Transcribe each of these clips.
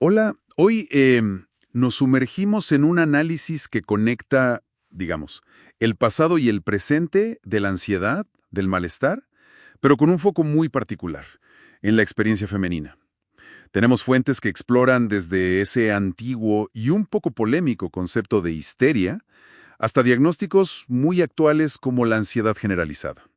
Hola, hoy nos sumergimos en un análisis que conecta, digamos, el pasado y el presente de la ansiedad, del malestar, pero con un foco muy particular, en la experiencia femenina. Tenemos fuentes que exploran desde ese antiguo y un poco polémico concepto de histeria hasta diagnósticos muy actuales como la ansiedad generalizada.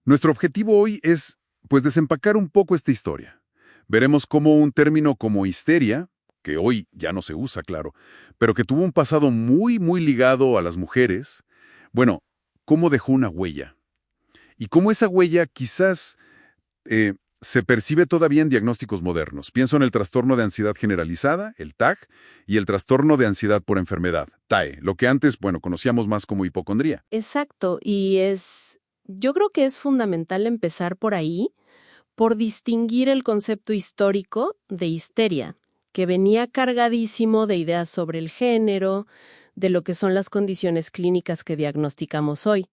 Nuestro objetivo hoy es, pues, desempacar un poco esta historia. Veremos cómo un término como histeria, que hoy ya no se usa, claro, pero que tuvo un pasado muy ligado a las mujeres, bueno, cómo dejó una huella. Y cómo esa huella quizás se percibe todavía en diagnósticos modernos. Pienso en el trastorno de ansiedad generalizada, el TAG, y el trastorno de ansiedad por enfermedad, TAE, lo que antes, bueno, conocíamos más como hipocondría. Exacto, yo creo que es fundamental empezar por ahí, por distinguir el concepto histórico de histeria, que venía cargadísimo de ideas sobre el género, de lo que son las condiciones clínicas que diagnosticamos hoy.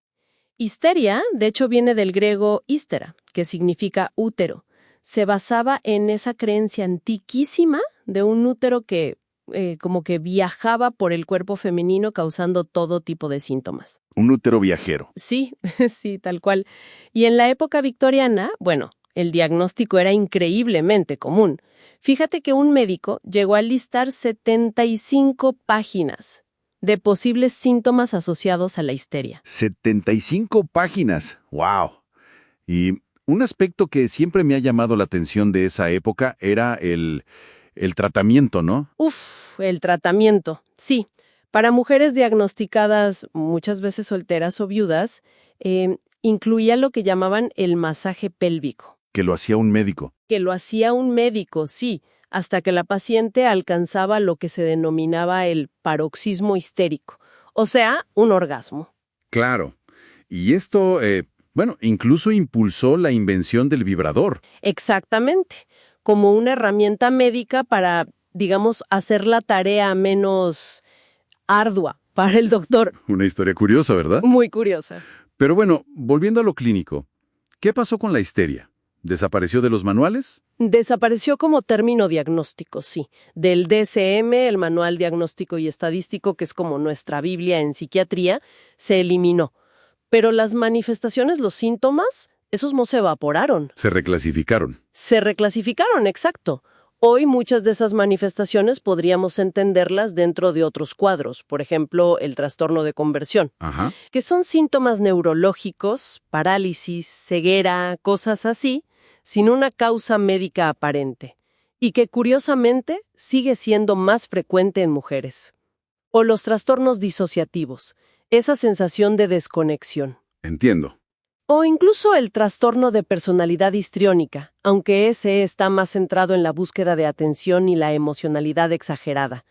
Histeria, de hecho, viene del griego histera, que significa útero. Se basaba en esa creencia antiquísima de un útero que como que viajaba por el cuerpo femenino causando todo tipo de síntomas. Un útero viajero. Sí, sí, tal cual. Y en la época victoriana, bueno, el diagnóstico era increíblemente común. Fíjate que un médico llegó a listar 75 páginas de posibles síntomas asociados a la histeria. 75 páginas. ¡Wow! Y un aspecto que siempre me ha llamado la atención de esa época era el tratamiento, ¿no? El tratamiento. Sí, para mujeres diagnosticadas, muchas veces solteras o viudas, incluía lo que llamaban el masaje pélvico. Que lo hacía un médico. Que lo hacía un médico, sí, hasta que la paciente alcanzaba lo que se denominaba el paroxismo histérico, o sea, un orgasmo. Claro. Y esto, bueno, incluso impulsó la invención del vibrador. Exactamente, como una herramienta médica para, digamos, hacer la tarea menos ardua para el doctor. Una historia curiosa, ¿verdad? Muy curiosa. Pero bueno, volviendo a lo clínico, ¿qué pasó con la histeria? ¿Desapareció de los manuales? Desapareció como término diagnóstico, sí. Del DSM, el Manual Diagnóstico y Estadístico, que es como nuestra Biblia en psiquiatría, se eliminó. Pero las manifestaciones, los síntomas, esos no se evaporaron. Se reclasificaron. Se reclasificaron, exacto. Hoy muchas de esas manifestaciones podríamos entenderlas dentro de otros cuadros, por ejemplo, el trastorno de conversión, Ajá. que son síntomas neurológicos, parálisis, ceguera, cosas así, sin una causa médica aparente, y que curiosamente sigue siendo más frecuente en mujeres. O los trastornos disociativos, esa sensación de desconexión. Entiendo. O incluso el trastorno de personalidad histriónica, aunque ese está más centrado en la búsqueda de atención y la emocionalidad exagerada.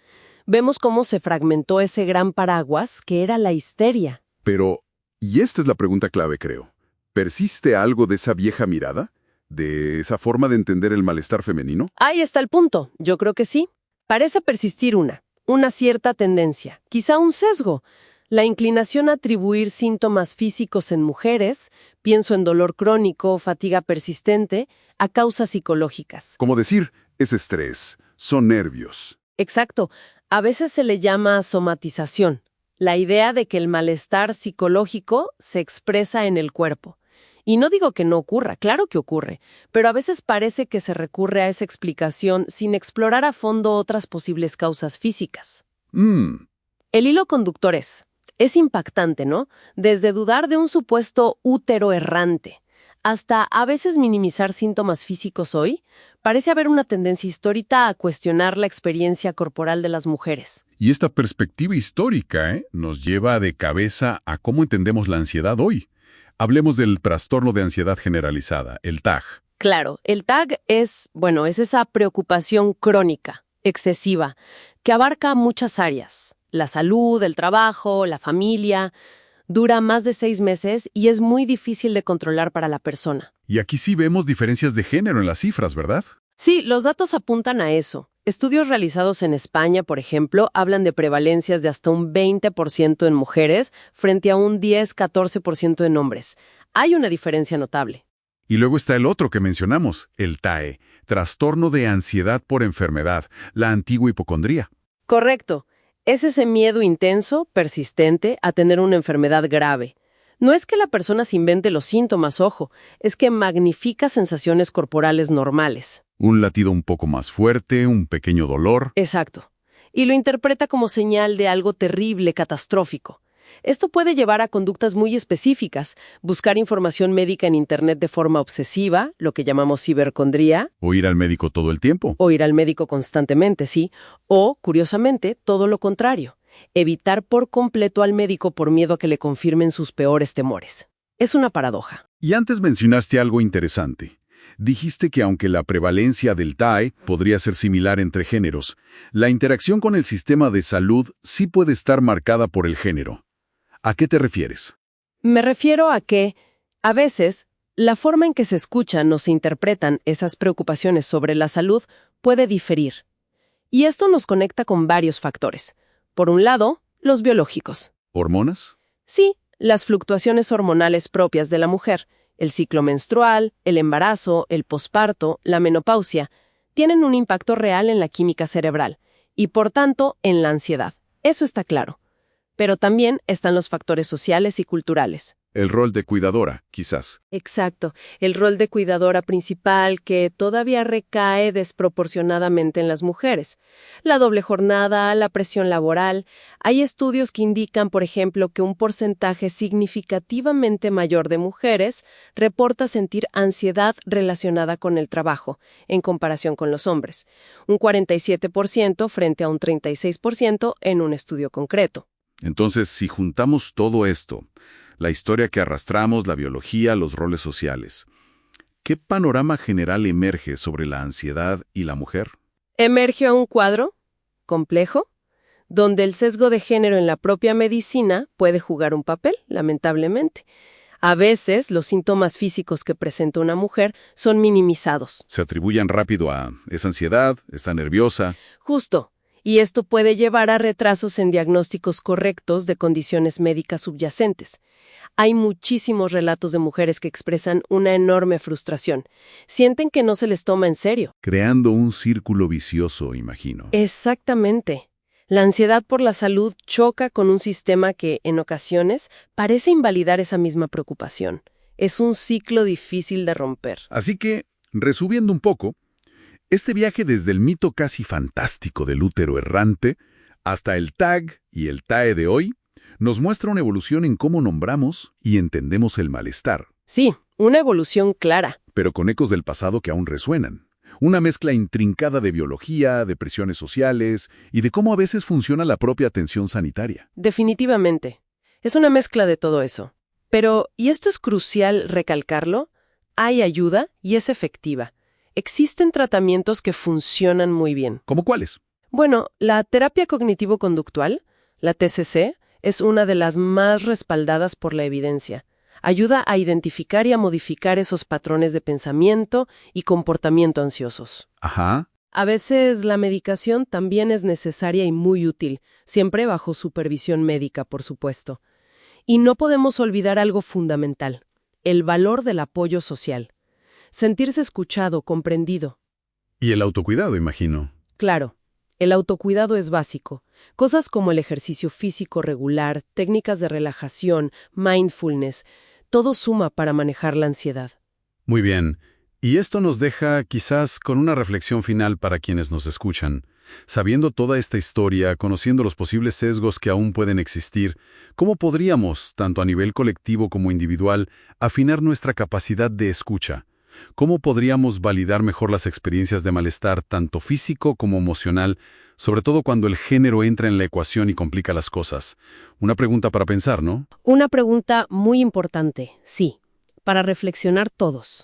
Vemos cómo se fragmentó ese gran paraguas que era la histeria. Pero, y esta es la pregunta clave, creo, ¿persiste algo de esa vieja mirada? ¿De esa forma de entender el malestar femenino? Ahí está el punto. Yo creo que sí. Parece persistir una cierta tendencia, quizá un sesgo. La inclinación a atribuir síntomas físicos en mujeres, pienso en dolor crónico, fatiga persistente, a causas psicológicas. Como decir, es estrés, son nervios. Exacto. A veces se le llama somatización, la idea de que el malestar psicológico se expresa en el cuerpo. Y no digo que no ocurra, claro que ocurre, pero a veces parece que se recurre a esa explicación sin explorar a fondo otras posibles causas físicas. El hilo conductor es impactante, ¿no? Desde dudar de un supuesto útero errante hasta a veces minimizar síntomas físicos hoy, parece haber una tendencia histórica a cuestionar la experiencia corporal de las mujeres. Y esta perspectiva histórica nos lleva de cabeza a cómo entendemos la ansiedad hoy. Hablemos del trastorno de ansiedad generalizada, el TAG. Claro, el TAG es esa preocupación crónica, excesiva, que abarca muchas áreas. La salud, el trabajo, la familia. Dura más de 6 meses y es muy difícil de controlar para la persona. Y aquí sí vemos diferencias de género en las cifras, ¿verdad? Sí, los datos apuntan a eso. Estudios realizados en España, por ejemplo, hablan de prevalencias de hasta un 20% en mujeres frente a un 10-14% en hombres. Hay una diferencia notable. Y luego está el otro que mencionamos, el TAE, trastorno de ansiedad por enfermedad, la antigua hipocondría. Correcto. Es ese miedo intenso, persistente, a tener una enfermedad grave. No es que la persona se invente los síntomas, ojo, es que magnifica sensaciones corporales normales. Un latido un poco más fuerte, un pequeño dolor. Exacto. Y lo interpreta como señal de algo terrible, catastrófico. Esto puede llevar a conductas muy específicas, buscar información médica en Internet de forma obsesiva, lo que llamamos cibercondría, O ir al médico todo el tiempo. o ir al médico constantemente, sí, o, curiosamente, todo lo contrario, evitar por completo al médico por miedo a que le confirmen sus peores temores. Es una paradoja. Y antes mencionaste algo interesante. Dijiste que aunque la prevalencia del TAE podría ser similar entre géneros, la interacción con el sistema de salud sí puede estar marcada por el género. ¿A qué te refieres? Me refiero a que, a veces, la forma en que se escuchan o se interpretan esas preocupaciones sobre la salud puede diferir. Y esto nos conecta con varios factores. Por un lado, los biológicos. ¿Hormonas? Sí, las fluctuaciones hormonales propias de la mujer, el ciclo menstrual, el embarazo, el posparto, la menopausia, tienen un impacto real en la química cerebral y, por tanto, en la ansiedad. Eso está claro. Pero también están los factores sociales y culturales. El rol de cuidadora, quizás. Exacto, el rol de cuidadora principal que todavía recae desproporcionadamente en las mujeres. La doble jornada, la presión laboral. Hay estudios que indican, por ejemplo, que un porcentaje significativamente mayor de mujeres reporta sentir ansiedad relacionada con el trabajo, en comparación con los hombres. Un 47% frente a un 36% en un estudio concreto. Entonces, si juntamos todo esto, la historia que arrastramos, la biología, los roles sociales, ¿qué panorama general emerge sobre la ansiedad y la mujer? Emerge un cuadro complejo, donde el sesgo de género en la propia medicina puede jugar un papel, lamentablemente. A veces, los síntomas físicos que presenta una mujer son minimizados. Se atribuyen rápido a esa ansiedad, está nerviosa. Justo. Y esto puede llevar a retrasos en diagnósticos correctos de condiciones médicas subyacentes. Hay muchísimos relatos de mujeres que expresan una enorme frustración. Sienten que no se les toma en serio. Creando un círculo vicioso, imagino. Exactamente. La ansiedad por la salud choca con un sistema que, en ocasiones, parece invalidar esa misma preocupación. Es un ciclo difícil de romper. Así que, resumiendo un poco, este viaje desde el mito casi fantástico del útero errante hasta el TAG y el TAE de hoy nos muestra una evolución en cómo nombramos y entendemos el malestar. Sí, una evolución clara. Pero con ecos del pasado que aún resuenan. Una mezcla intrincada de biología, de presiones sociales y de cómo a veces funciona la propia atención sanitaria. Definitivamente. Es una mezcla de todo eso. Pero, y esto es crucial recalcarlo, hay ayuda y es efectiva. Existen tratamientos que funcionan muy bien. ¿Cómo cuáles? Bueno, la terapia cognitivo-conductual, la TCC, es una de las más respaldadas por la evidencia. Ayuda a identificar y a modificar esos patrones de pensamiento y comportamiento ansiosos. Ajá. A veces la medicación también es necesaria y muy útil, siempre bajo supervisión médica, por supuesto. Y no podemos olvidar algo fundamental, el valor del apoyo social. Sentirse escuchado, comprendido. Y el autocuidado, imagino. Claro, el autocuidado es básico. Cosas como el ejercicio físico regular, técnicas de relajación, mindfulness, todo suma para manejar la ansiedad. Muy bien. Y esto nos deja quizás con una reflexión final para quienes nos escuchan. Sabiendo toda esta historia, conociendo los posibles sesgos que aún pueden existir, ¿cómo podríamos, tanto a nivel colectivo como individual, afinar nuestra capacidad de escucha? ¿Cómo podríamos validar mejor las experiencias de malestar, tanto físico como emocional, sobre todo cuando el género entra en la ecuación y complica las cosas? Una pregunta para pensar, ¿no? Una pregunta muy importante, sí, para reflexionar todos.